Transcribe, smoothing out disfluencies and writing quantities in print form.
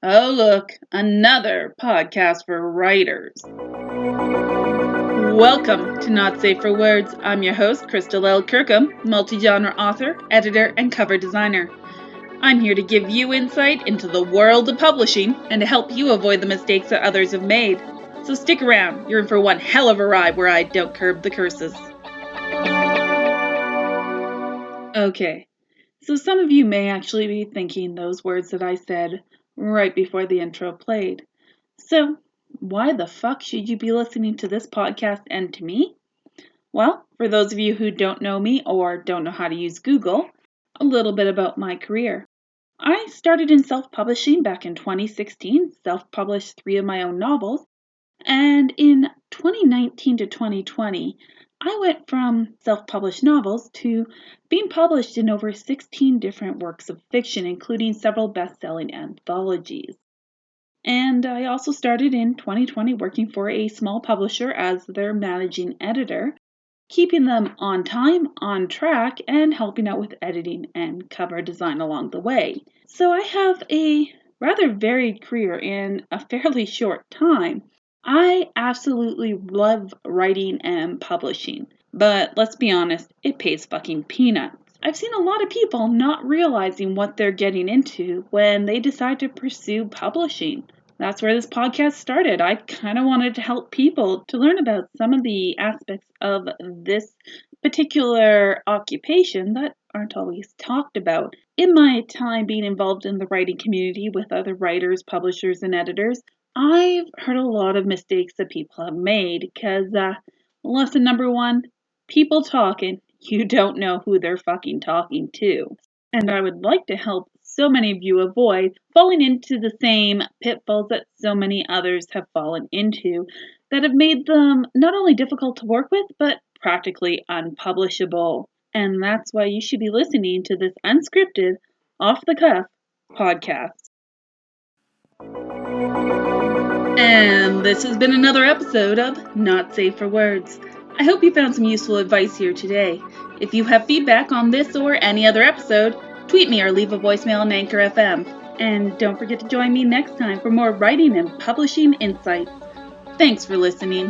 Oh, look, another podcast for writers. Welcome to Not Safe for Words. I'm your host, Crystal L. Kirkham, multi-genre author, editor, and cover designer. I'm here to give you insight into the world of publishing and to help you avoid the mistakes that others have made. So stick around, you're in for one hell of a ride where I don't curb the curses. Okay, so some of you may actually be thinking those words that I said right before the intro played. So, why the fuck should you be listening to this podcast and to me? Well, for those of you who don't know me or don't know how to use Google, a little bit about my career. I started in self-publishing back in 2016, self-published 3 of my own novels, and in 2019 to 2020, I went from self-published novels to being published in over 16 different works of fiction, including several best-selling anthologies. And I also started in 2020 working for a small publisher as their managing editor, keeping them on time, on track, and helping out with editing and cover design along the way. So I have a rather varied career in a fairly short time. I absolutely love writing and publishing, but let's be honest, it pays fucking peanuts. I've seen a lot of people not realizing what they're getting into when they decide to pursue publishing. That's where this podcast started. I kind of wanted to help people to learn about some of the aspects of this particular occupation that aren't always talked about. In my time being involved in the writing community with other writers, publishers, and editors, I've heard a lot of mistakes that people have made because lesson number 1, people talking, you don't know who they're fucking talking to. And I would like to help so many of you avoid falling into the same pitfalls that so many others have fallen into that have made them not only difficult to work with, but practically unpublishable. And that's why you should be listening to this unscripted, off-the-cuff podcast. And this has been another episode of Not Safe for Words. I hope you found some useful advice here today. If you have feedback on this or any other episode, tweet me or leave a voicemail on Anchor FM. And don't forget to join me next time for more writing and publishing insights. Thanks for listening.